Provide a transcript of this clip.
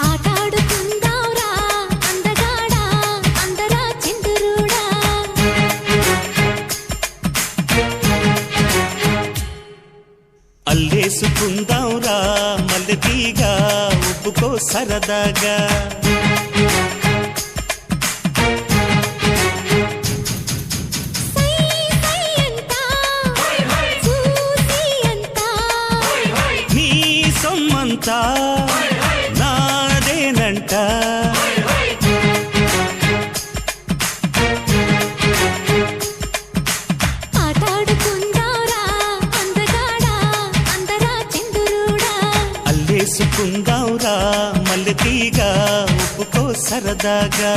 ఆటాడుకుందాంరా అందగాడా అందరా చిందురుడా అల్లేసుకుందాంరా మల్లెతీగా ఉప్పుకో సరదాగా నీ సొమ్మంతా నాదేనంట ఆటాడుకుందాంరా అందగాడా అందరా చిందురుడా అల్లేసుకుందాంరా మల్లెతీగా ఉప్పుకో సరదాగా